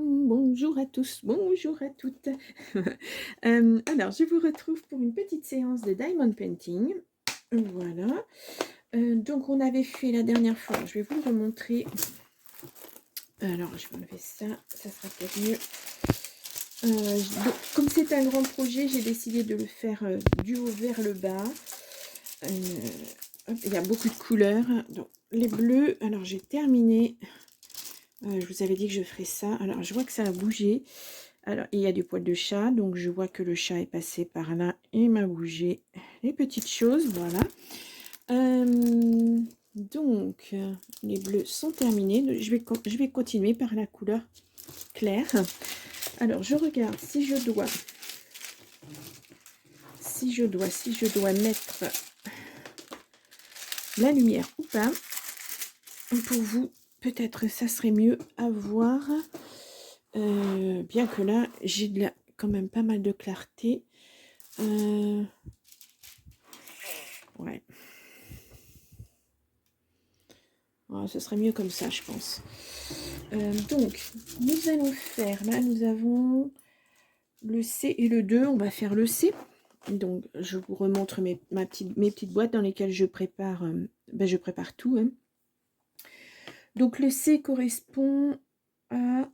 Bonjour à tous, bonjour à toutes. Alors je vous retrouve pour une petite séance de diamond painting. Voilà. Donc on avait fait la dernière fois, je vais vous le remontrer. Alors je vais enlever ça, ça sera peut-être mieux. Donc, comme c'est un grand projet, j'ai décidé de le faire du haut vers le bas. Euh, il y a beaucoup de couleurs. Donc les bleus, alors j'ai terminé. Je vous avais dit que je ferais ça. Alors je vois que ça a bougé. Alors, il y a du poil de chat, donc je vois que le chat est passé par là et m'a bougé les petites choses, voilà. Donc, les bleus sont terminés. Je vais continuer par la couleur claire. Alors, je regarde si je dois mettre la lumière ou pas. Pour vous, peut-être ça serait mieux à voir. Bien que là, j'ai quand même pas mal de clarté. Ouais. Ouais, ce serait mieux comme ça, je pense. Donc, nous allons faire, là, nous avons le C et le 2. On va faire le C. Donc, je vous remontre mes petites boîtes dans lesquelles je prépare, je prépare tout. Hein. Donc, le C correspond à,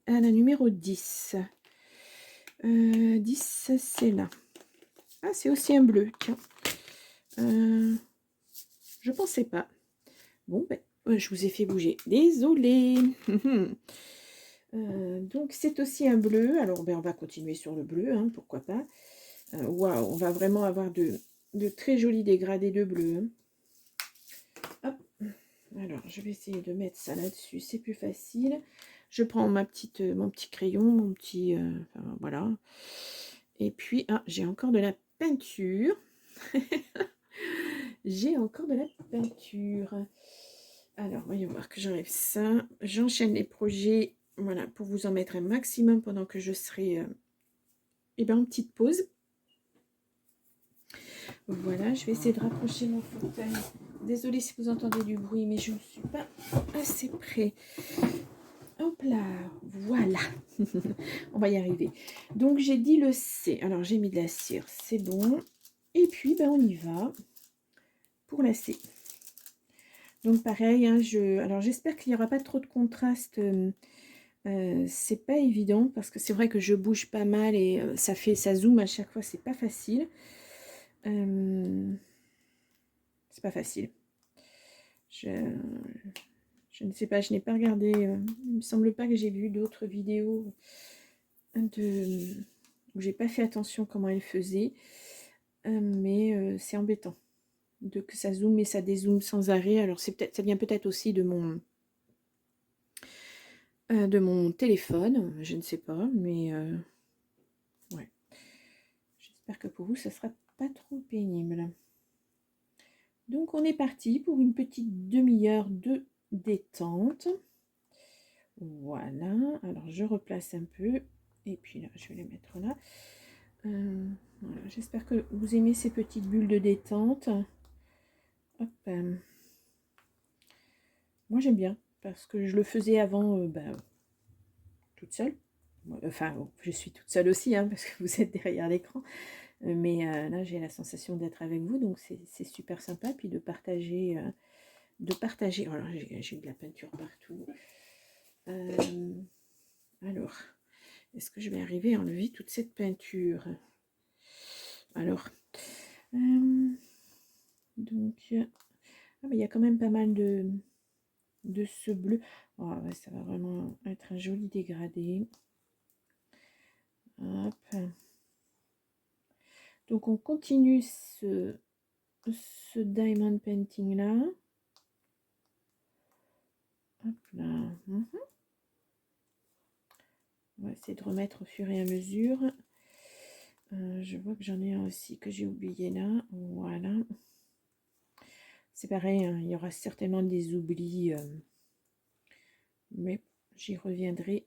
à la numéro 10. 10, c'est là. Ah, c'est aussi un bleu, tiens. Je pensais pas. Bon, je vous ai fait bouger. Désolée. Donc, c'est aussi un bleu. Alors, on va continuer sur le bleu, hein, pourquoi pas. Waouh, on va vraiment avoir de très jolis dégradés de bleu. Hein. Hop. Alors, je vais essayer de mettre ça là-dessus. C'est plus facile. Je prends mon petit crayon, mon petit... enfin, voilà. Et puis, ah, j'ai encore de la peinture. J'ai encore de la peinture. Alors, voyons voir que j'enlève ça. J'enchaîne les projets, voilà, pour vous en mettre un maximum pendant que je serai en petite pause. Voilà, je vais essayer de rapprocher mon fauteuil. Désolée si vous entendez du bruit, mais je ne suis pas assez près. Hop là, voilà. On va y arriver. Donc, j'ai dit le C. Alors, j'ai mis de la cire, c'est bon. Et puis, on y va pour la C. Donc, pareil, hein, alors j'espère qu'il n'y aura pas trop de contraste. C'est pas évident parce que c'est vrai que je bouge pas mal et ça zoome à chaque fois, c'est pas facile. C'est pas facile. Je ne sais pas, je n'ai pas regardé. Il me semble pas que j'ai vu d'autres vidéos où j'ai pas fait attention comment elle faisait. Mais c'est embêtant que ça zoome et ça dézoome sans arrêt. Alors ça vient peut-être aussi de mon téléphone, je ne sais pas, mais ouais. J'espère que pour vous, ça sera pas trop pénible. Donc, on est parti pour une petite demi-heure de détente. Voilà. Alors, je replace un peu. Et puis là, je vais les mettre là. Voilà. J'espère que vous aimez ces petites bulles de détente. Hop. Moi, j'aime bien parce que je le faisais avant toute seule. Enfin, je suis toute seule aussi, hein, parce que vous êtes derrière l'écran. Mais là, j'ai la sensation d'être avec vous, donc c'est super sympa. Puis de partager. Alors, j'ai de la peinture partout. Alors, est-ce que je vais arriver à enlever toute cette peinture? Alors, donc, il y a quand même pas mal de ce bleu. Oh, ouais, ça va vraiment être un joli dégradé. Hop. Donc, on continue ce diamond painting là. Hop là. On va essayer de remettre au fur et à mesure. Je vois que j'en ai un aussi que j'ai oublié là. Voilà. C'est pareil, hein, il y aura certainement des oublis. Mais j'y reviendrai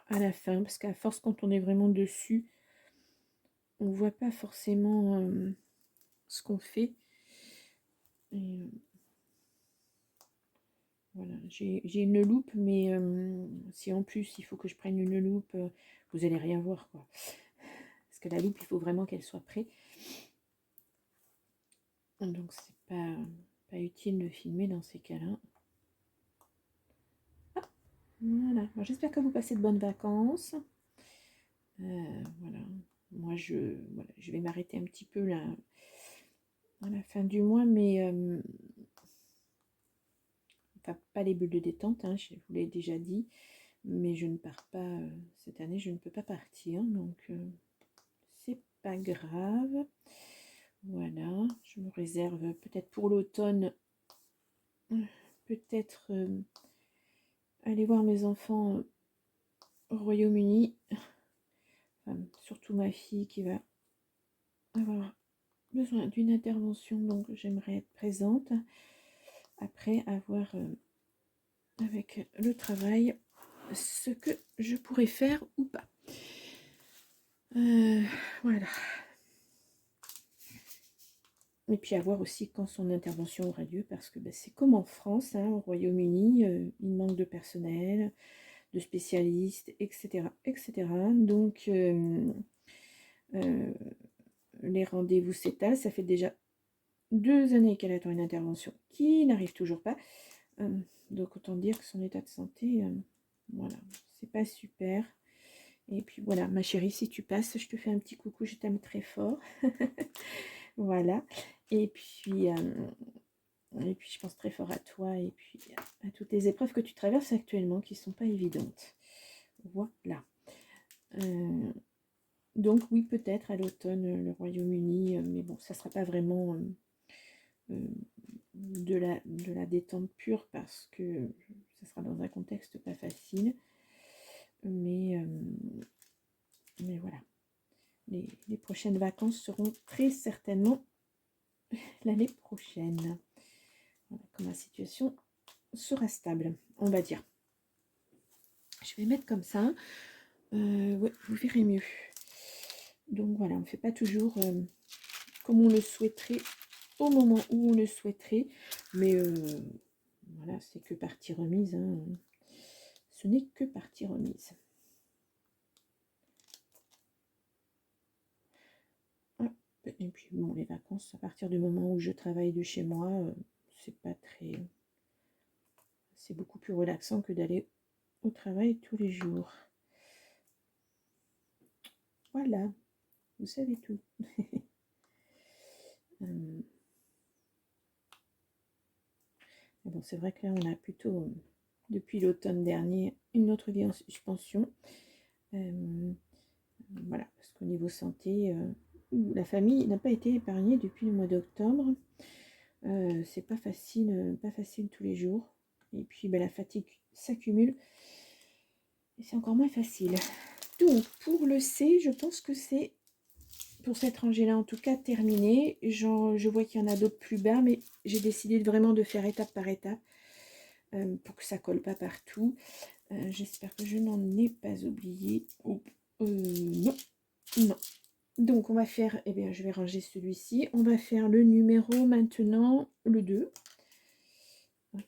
à la fin. Parce qu'à force, quand on est vraiment dessus, on ne voit pas forcément ce qu'on fait. Et, Voilà, j'ai une loupe, mais si en plus il faut que je prenne une loupe, vous allez rien voir, quoi. Parce que la loupe, il faut vraiment qu'elle soit prête. Donc c'est pas utile de filmer dans ces cas-là. Ah, voilà. J'espère que vous passez de bonnes vacances. Voilà. Moi, voilà, je vais m'arrêter un petit peu là à la fin du mois, mais enfin, pas les bulles de détente, hein, je vous l'ai déjà dit, mais je ne pars pas cette année, je ne peux pas partir, donc c'est pas grave. Voilà, je me réserve peut-être pour l'automne, peut-être aller voir mes enfants au Royaume-Uni, enfin, surtout ma fille qui va avoir besoin d'une intervention, donc j'aimerais être présente. Après avoir avec le travail ce que je pourrais faire ou pas. Voilà. Et puis à voir aussi quand son intervention aura lieu, parce que c'est comme en France, hein, au Royaume-Uni, il manque de personnel, de spécialistes, etc. etc. Donc les rendez-vous s'étalent. Ça fait déjà 2 années qu'elle attend une intervention qui n'arrive toujours pas. Donc autant dire que son état de santé, voilà, c'est pas super. Et puis voilà, ma chérie, si tu passes, je te fais un petit coucou, je t'aime très fort. Voilà. Et puis je pense très fort à toi et puis à toutes les épreuves que tu traverses actuellement qui ne sont pas évidentes. Voilà. Donc oui, peut-être à l'automne, le Royaume-Uni, mais bon, ça ne sera pas vraiment de la détente pure parce que ça sera dans un contexte pas facile. Mais voilà. Les prochaines vacances seront très certainement l'année prochaine. Voilà, quand ma situation sera stable, on va dire. Je vais mettre comme ça. Ouais, vous verrez mieux. Donc voilà, on ne fait pas toujours comme on le souhaiterait au moment où on le souhaiterait. Mais voilà, c'est que partie remise. Hein. Ce n'est que partie remise. Et puis bon, les vacances, à partir du moment où je travaille de chez moi, c'est pas très... C'est beaucoup plus relaxant que d'aller au travail tous les jours. Voilà, vous savez tout. Bon, c'est vrai que là, on a plutôt, depuis l'automne dernier, une autre vie en suspension. Voilà, parce qu'au niveau santé, la famille n'a pas été épargnée depuis le mois d'octobre. C'est pas facile tous les jours. Et puis, la fatigue s'accumule. Et c'est encore moins facile. Donc, pour le C, je pense que c'est, pour cette rangée-là, en tout cas, terminé. Je vois qu'il y en a d'autres plus bas, mais j'ai décidé vraiment de faire étape par étape pour que ça colle pas partout. J'espère que je n'en ai pas oublié. Non, non. Donc, on va faire, eh bien, je vais ranger celui-ci. On va faire le numéro maintenant, le 2. Hop.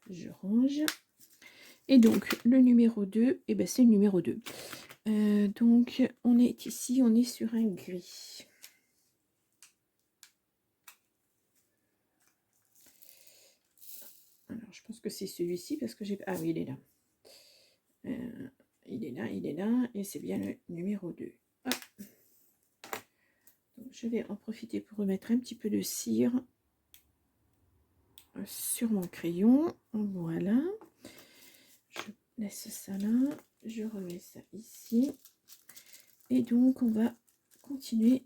Je range. Et donc, le numéro 2, eh ben, c'est le numéro 2. Donc, on est ici, on est sur un gris. Alors, je pense que c'est celui-ci parce que j'ai... Ah oui, il est là. Il est là, et c'est bien le numéro 2. Hop. Donc, je vais en profiter pour remettre un petit peu de cire sur mon crayon. Voilà. Je laisse ça là. Je remets ça ici. Et donc, on va continuer.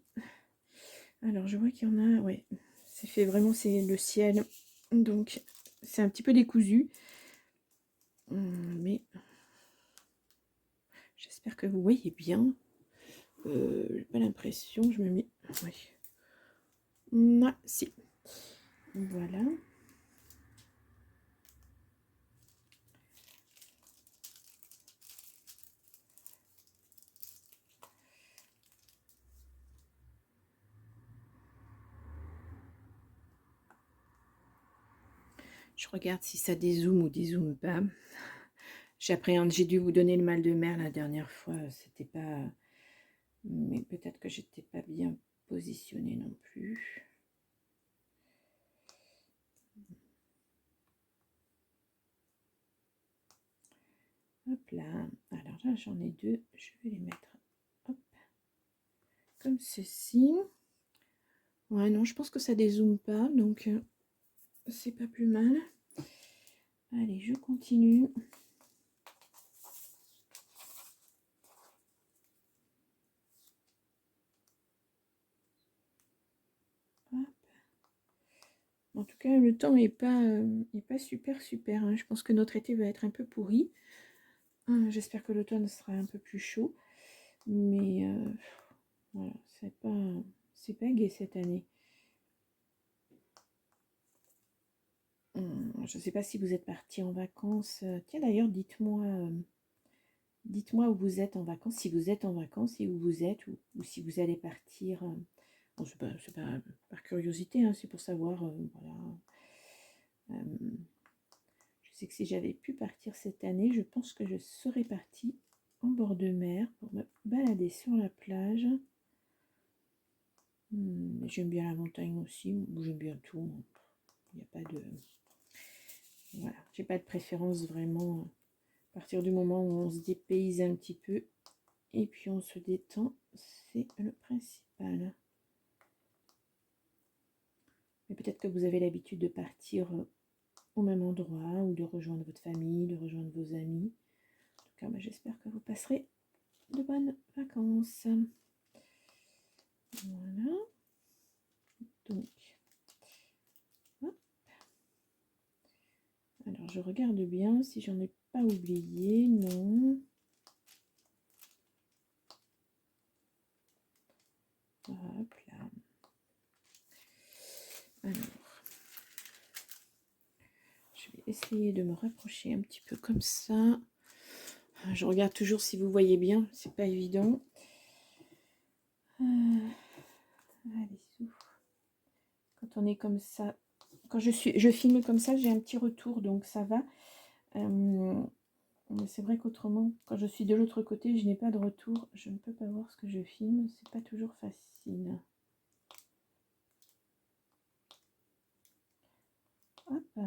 Alors, je vois qu'il y en a... Ouais, c'est fait vraiment, c'est le ciel. Donc, c'est un petit peu décousu. Mais j'espère que vous voyez bien. J'ai pas l'impression, je me mets... Oui. Ah, si. Voilà. Je regarde si ça dézoome ou dézoome pas. J'appréhende, j'ai dû vous donner le mal de mer la dernière fois, c'était pas... Mais peut-être que j'étais pas bien positionnée non plus. Hop là. Alors là, j'en ai deux. Je vais les mettre hop, comme ceci. Ouais, non, je pense que ça dézoome pas, donc c'est pas plus mal. Allez, je continue. Hop. En tout cas, le temps est pas super super. Hein. Je pense que notre été va être un peu pourri. J'espère que l'automne sera un peu plus chaud. Mais voilà, c'est pas gai cette année. Je ne sais pas si vous êtes partis en vacances. Tiens d'ailleurs, dites-moi où vous êtes en vacances, si vous êtes en vacances et où vous êtes, ou si vous allez partir. Bon, c'est pas par curiosité, hein, c'est pour savoir. Voilà. Je sais que si j'avais pu partir cette année, je pense que je serais partie en bord de mer pour me balader sur la plage. J'aime bien la montagne aussi, j'aime bien tout. Il n'y a pas de... Voilà, j'ai pas de préférence vraiment. À partir du moment où on se dépayse un petit peu et puis on se détend, c'est le principal. Mais peut-être que vous avez l'habitude de partir au même endroit ou de rejoindre votre famille, de rejoindre vos amis. En tout cas, moi, j'espère que vous passerez de bonnes vacances. Voilà. Donc, hop. Alors, je regarde bien si j'en ai pas oublié. Non. Hop là. Alors, je vais essayer de me rapprocher un petit peu comme ça. Je regarde toujours si vous voyez bien, c'est pas évident. Allez, souffle. Quand on est comme ça, quand je filme comme ça, j'ai un petit retour, donc ça va. Mais c'est vrai qu'autrement, quand je suis de l'autre côté, je n'ai pas de retour. Je ne peux pas voir ce que je filme, c'est pas toujours facile. Hop.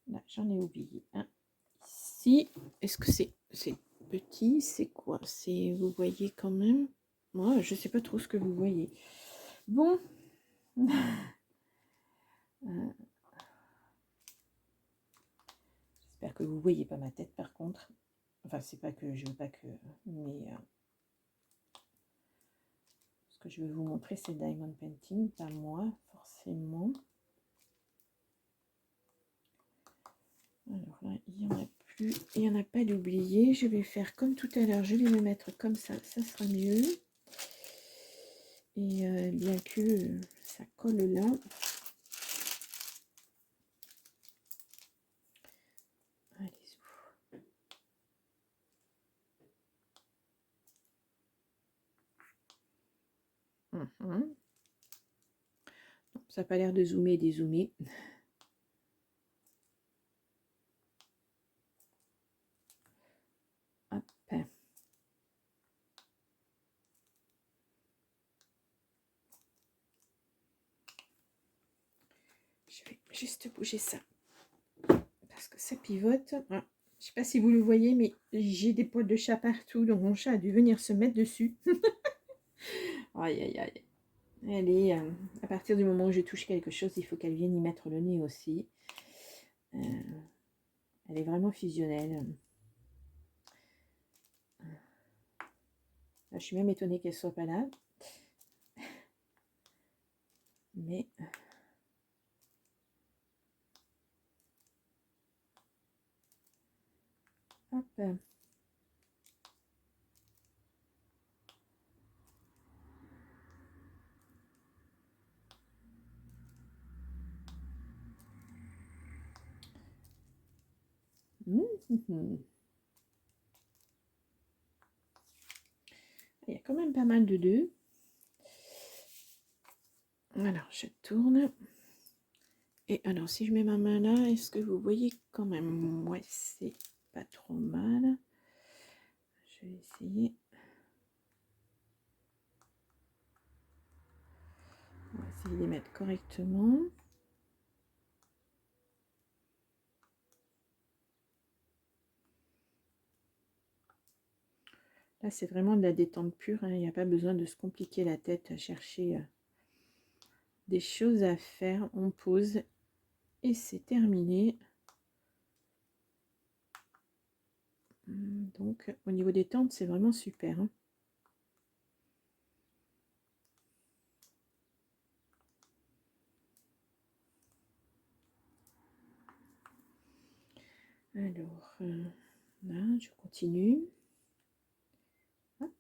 Là, j'en ai oublié un. Ici, est-ce que c'est petit? C'est quoi? C'est, vous voyez quand même? Moi, je sais pas trop ce que vous voyez. Bon. J'espère que vous voyez pas ma tête par contre. Enfin, c'est pas que je veux pas que... Mais ce que je vais vous montrer, c'est Diamond Painting, pas moi, forcément. Alors là, il n'y en a plus. Il n'y en a pas d'oublié. Je vais faire comme tout à l'heure. Je vais me mettre comme ça sera mieux. Et bien que ça colle là. Allez, ça n'a pas l'air de zoomer et dézoomer. Hop. Je vais juste bouger ça. Parce que ça pivote. Voilà. Je ne sais pas si vous le voyez, mais j'ai des poils de chat partout. Donc mon chat a dû venir se mettre dessus. Aïe, aïe, aïe. Elle est, à partir du moment où je touche quelque chose, il faut qu'elle vienne y mettre le nez aussi. Elle est vraiment fusionnelle. Là, je suis même étonnée qu'elle soit pas là. Mais... Hop. Il y a quand même pas mal de deux. Alors, je tourne. Et alors, si je mets ma main là, est-ce que vous voyez quand même? Ouais, c'est pas trop mal. Je vais essayer. On va essayer de les mettre correctement. Là, c'est vraiment de la détente pure, hein. Il n'y a pas besoin de se compliquer la tête à chercher des choses à faire. On pose et c'est terminé. Donc, au niveau des tentes, c'est vraiment super, hein. Alors, là, je continue. Hop.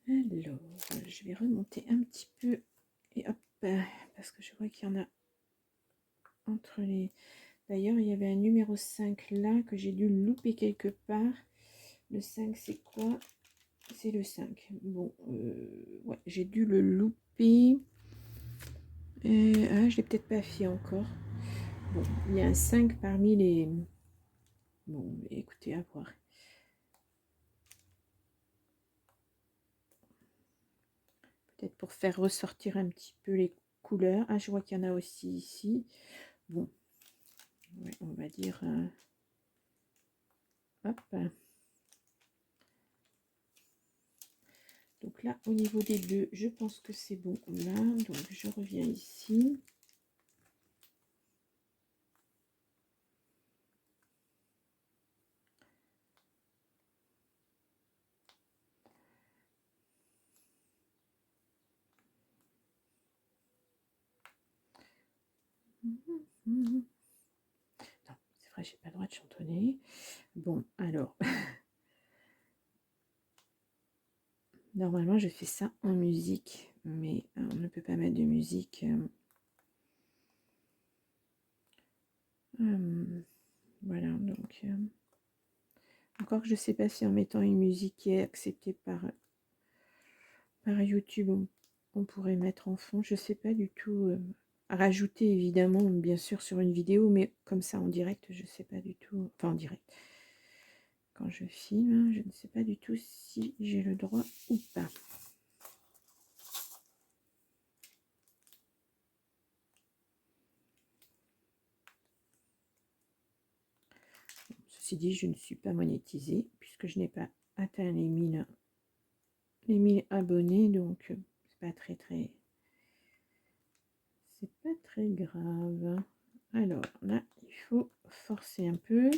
Alors, je vais remonter un petit peu et hop, parce que je vois qu'il y en a entre les... D'ailleurs, il y avait un numéro 5 là que j'ai dû louper quelque part. Le 5, c'est quoi? C'est le 5. Bon, ouais, j'ai dû le louper. Je l'ai peut-être pas fait encore. Bon, il y a un 5 parmi les... Bon, écoutez, à voir. Peut-être pour faire ressortir un petit peu les couleurs. Ah, je vois qu'il y en a aussi ici. Bon, ouais, on va dire... hop. Donc là, au niveau des deux, je pense que c'est bon là. Donc je reviens ici. Non, c'est vrai, j'ai pas le droit de chantonner. Bon, alors. Normalement, je fais ça en musique, mais on ne peut pas mettre de musique. Voilà, donc... encore que je sais pas si en mettant une musique qui est acceptée par YouTube, on pourrait mettre en fond. Je sais pas du tout. À rajouter évidemment, bien sûr, sur une vidéo, mais comme ça en direct, je sais pas du tout. Enfin, en direct. Quand je filme, je ne sais pas du tout si j'ai le droit ou pas. Ceci dit, je ne suis pas monétisée puisque je n'ai pas atteint les 1000 abonnés, donc c'est pas très grave. Alors là, il faut forcer un peu.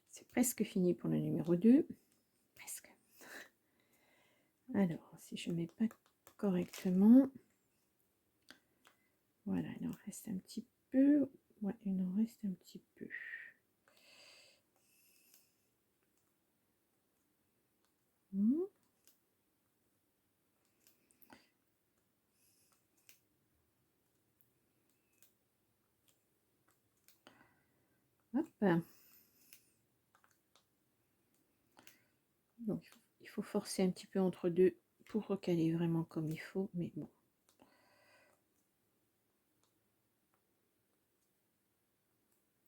C'est presque fini pour le numéro 2. Presque. Alors, si je ne mets pas correctement, voilà, il en reste un petit peu. Ouais, il en reste un petit peu. Hop. Donc, il faut forcer un petit peu entre deux pour recaler vraiment comme il faut, mais bon.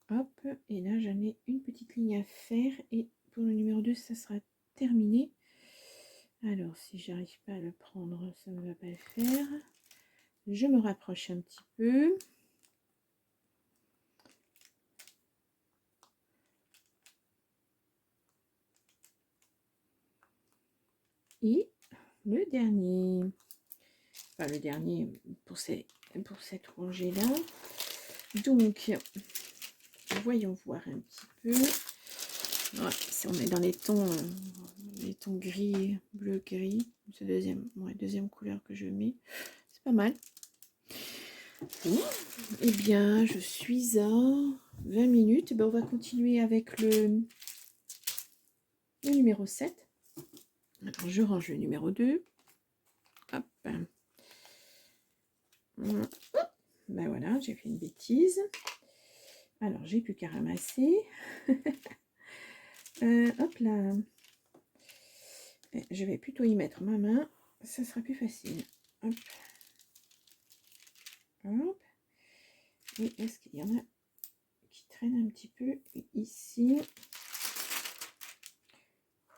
Hop, et là j'en ai une petite ligne à faire et pour le numéro 2 ça sera terminé. Alors, si j'arrive pas à le prendre, ça ne va pas le faire. Je me rapproche un petit peu. Et le dernier. Enfin, le dernier pour cette rangée-là. Donc, voyons voir un petit peu. Ouais, si on est dans les tons gris, bleu gris, c'est deuxième couleur que je mets. C'est pas mal. Bon, eh bien, je suis à 20 minutes. Ben, on va continuer avec le numéro 7. Alors, je range le numéro 2. Hop. Ben voilà, j'ai fait une bêtise. Alors, j'ai plus qu'à ramasser. Hop là. Je vais plutôt y mettre ma main. Ça sera plus facile. Hop. Hop. Et est-ce qu'il y en a qui traînent un petit peu ici?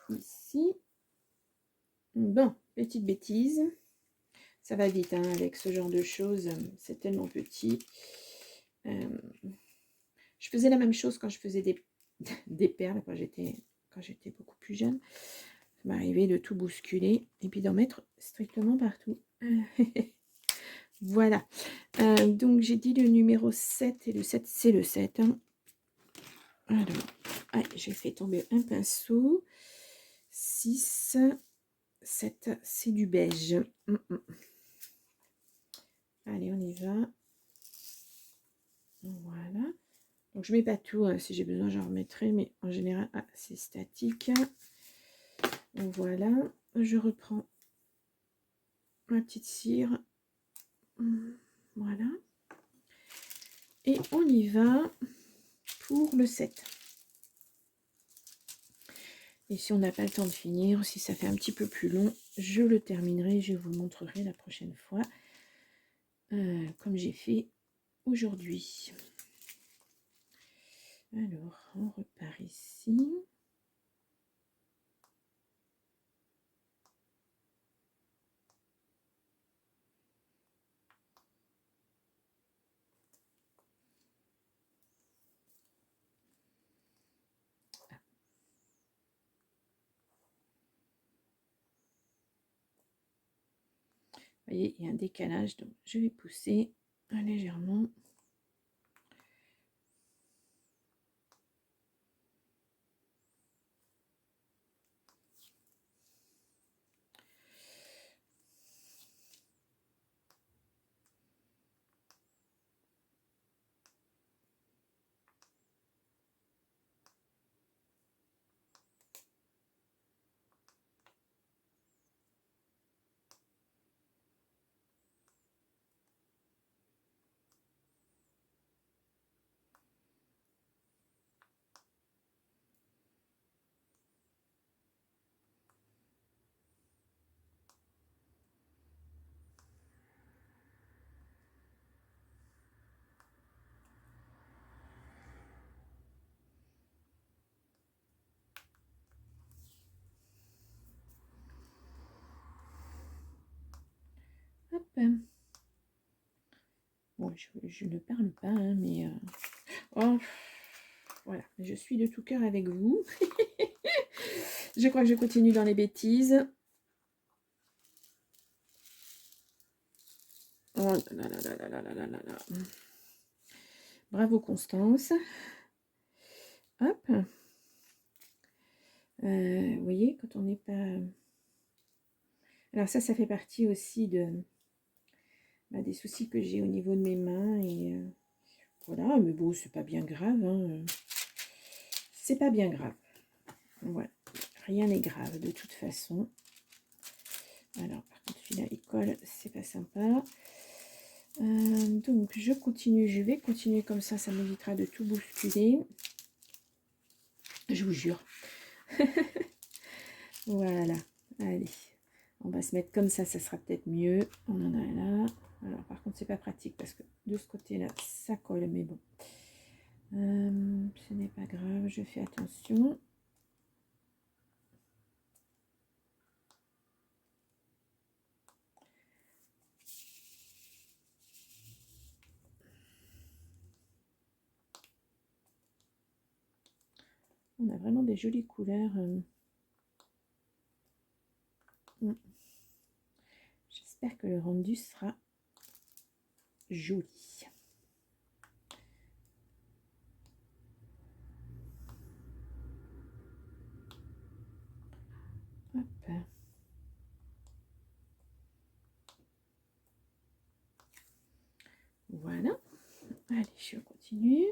Ici. Bon, petite bêtise. Ça va vite hein, avec ce genre de choses. C'est tellement petit. Je faisais la même chose quand je faisais des perles quand j'étais beaucoup plus jeune. Ça m'arrivait de tout bousculer et puis d'en mettre strictement partout. Voilà. Donc j'ai dit le numéro 7 et le 7 c'est le 7. Hein. Alors, j'ai fait tomber un pinceau. 6, 7, c'est du beige. Allez, on y va. Voilà. Donc je mets pas tout, hein. Si j'ai besoin j'en remettrai, mais en général c'est statique. Donc voilà, je reprends ma petite cire. Voilà. Et on y va pour le 7. Et si on n'a pas le temps de finir, si ça fait un petit peu plus long, je le terminerai, je vous le montrerai la prochaine fois, comme j'ai fait aujourd'hui. Alors, on repart ici. Vous voyez, il y a un décalage, donc je vais pousser légèrement. Hop. Bon, je ne parle pas, hein, mais... Oh, voilà, je suis de tout cœur avec vous. Je crois que je continue dans les bêtises. Oh là là là là là là là là là. Bravo Constance. Hop. Vous voyez, quand on n'est pas... Alors ça fait partie aussi des soucis que j'ai au niveau de mes mains. Et voilà, mais bon, c'est pas bien grave. Hein. C'est pas bien grave. Voilà. Rien n'est grave de toute façon. Alors, par contre, celui-là, il colle, c'est pas sympa. Donc, je continue. Je vais continuer comme ça. Ça m'évitera de tout bousculer. Je vous jure. Voilà. Allez. On va se mettre comme ça sera peut-être mieux. On en a là. Alors, par contre, c'est pas pratique parce que de ce côté-là, ça colle. Mais bon. Ce n'est pas grave. Je fais attention. On a vraiment des jolies couleurs. J'espère que le rendu sera joli. Hop. Voilà. Allez, je continue.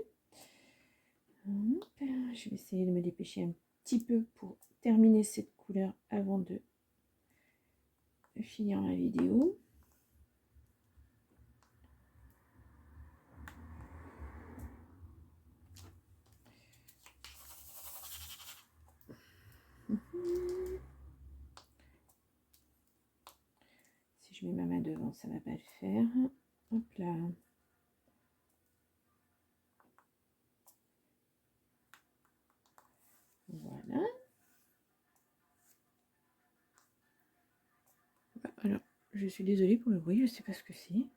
Hop. Je vais essayer de me dépêcher un petit peu pour terminer cette couleur avant de finir la vidéo. Si je mets ma main devant, ça ne va pas le faire. Hop là. Voilà. Alors, je suis désolée pour le bruit, je ne sais pas ce que c'est.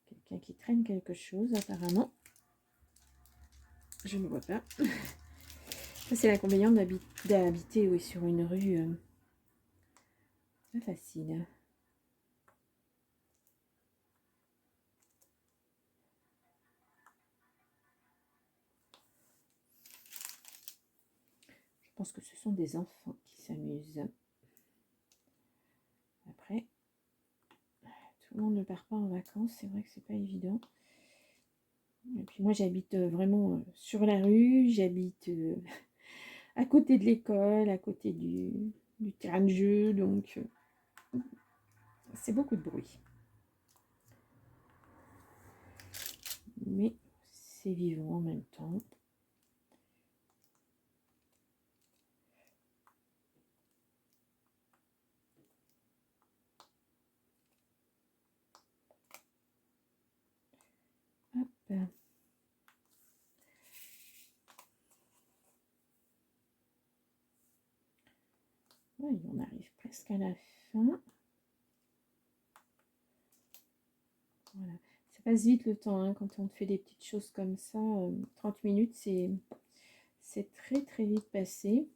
Quelqu'un qui traîne quelque chose, apparemment. Je ne vois pas. Ça, c'est l'inconvénient d'habiter oui, sur une rue. Pas facile. Je pense que ce sont des enfants qui s'amusent. Après, tout le monde ne part pas en vacances, c'est vrai que c'est pas évident. Et puis moi, j'habite vraiment sur la rue, j'habite à côté de l'école, à côté du terrain de jeu, donc c'est beaucoup de bruit. Mais c'est vivant en même temps. Hop. Ouais, on arrive presque à la fin. Voilà. Ça passe vite le temps hein, quand on fait des petites choses comme ça. 30 minutes, c'est très très vite passé.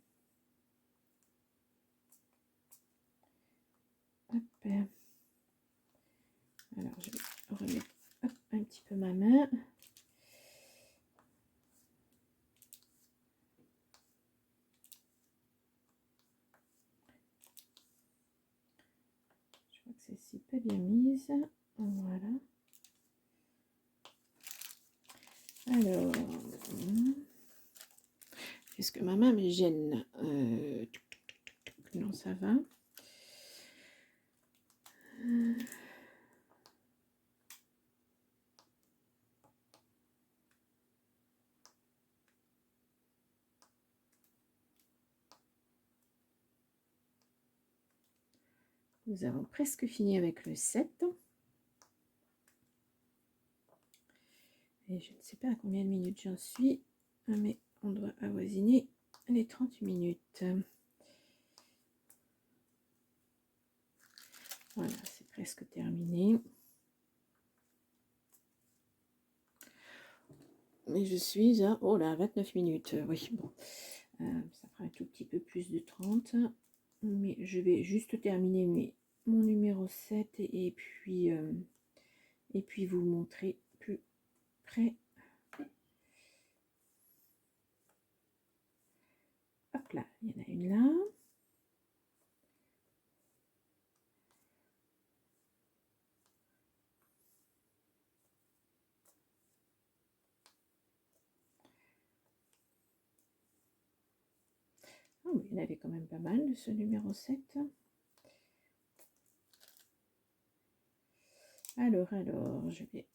Hop. Alors, je vais remettre hop, un petit peu ma main. Je crois que celle-ci pas bien mise. Voilà. Alors, est-ce que ma main me gêne? Non, ça va. Nous avons presque fini avec le 7. Et je ne sais pas à combien de minutes j'en suis, mais on doit avoisiner les 30 minutes. Voilà, c'est presque terminé. Et je suis à, oh là, 29 minutes. Oui, bon, ça fera un tout petit peu plus de 30. Mais je vais juste terminer mon numéro 7 et puis vous montrer plus près. Hop là, il y en a une là. Oh, mais il y en avait quand même pas mal de ce numéro 7. Alors, je vais...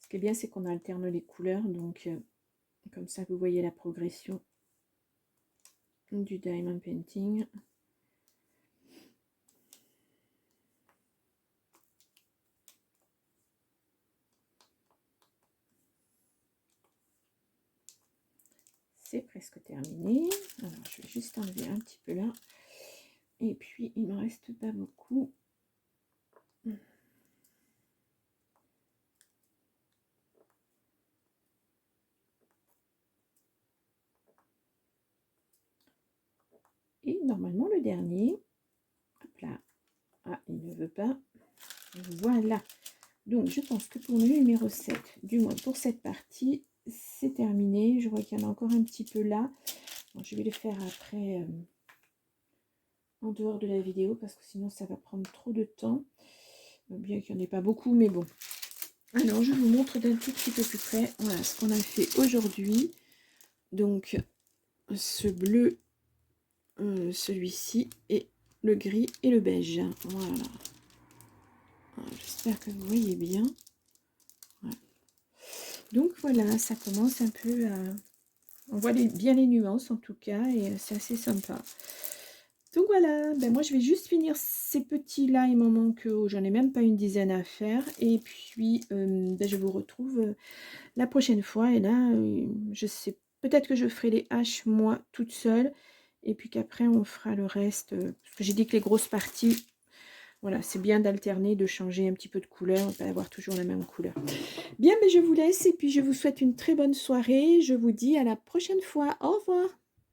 Ce qui est bien, c'est qu'on alterne les couleurs, donc comme ça, vous voyez la progression du diamond painting. c'est presque terminé. Alors, je vais juste enlever un petit peu là. Et puis, il ne me reste pas beaucoup. Et normalement, le dernier. Hop là. Ah, il ne veut pas. Voilà. Donc, je pense que pour le numéro 7, du moins pour cette partie, c'est terminé. Je vois qu'il y en a encore un petit peu là. Bon, je vais le faire après, en dehors de la vidéo, parce que sinon, ça va prendre trop de temps. Bien qu'il n'y en ait pas beaucoup, mais bon. Alors, je vous montre d'un tout petit peu plus près. Voilà ce qu'on a fait aujourd'hui. Donc, ce bleu, celui-ci, et le gris et le beige. Voilà. J'espère que vous voyez bien. Voilà. Donc voilà, ça commence un peu à... On voit bien les nuances en tout cas, et c'est assez sympa. Donc voilà, ben moi je vais juste finir ces petits là, il m'en manque, j'en ai même pas une dizaine à faire. Et puis ben, je vous retrouve la prochaine fois. Et là, je sais, peut-être que je ferai les haches moi toute seule. Et puis qu'après on fera le reste. Parce que j'ai dit que les grosses parties, voilà, c'est bien d'alterner, de changer un petit peu de couleur, pas avoir toujours la même couleur. Bien, mais je vous laisse et puis je vous souhaite une très bonne soirée. Je vous dis à la prochaine fois. Au revoir.